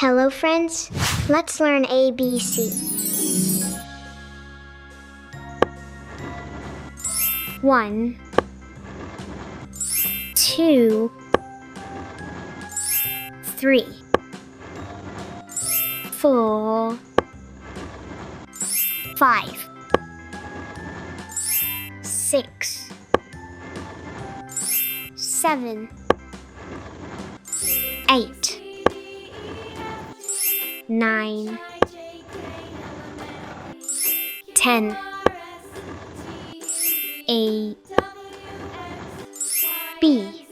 Hello friends, let's learn ABC. 1, 2, 3, 4, 5, 6, 7, 8, 9, 10, A, B,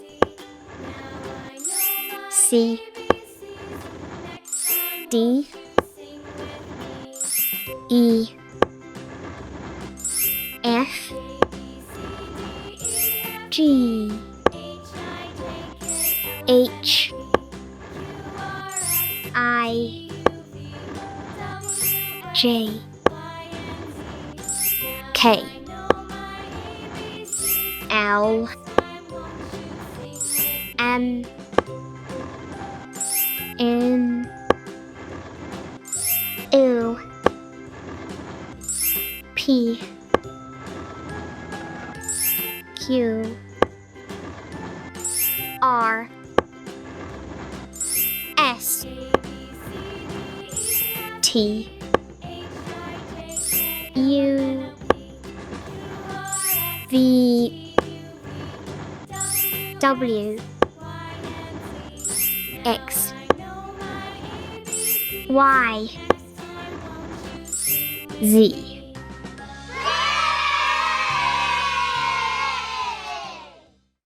C, D, E, F, G, H, I, J, K, L, M, N, O, P, Q, R, S, T, U, V, W, X, Y, Z.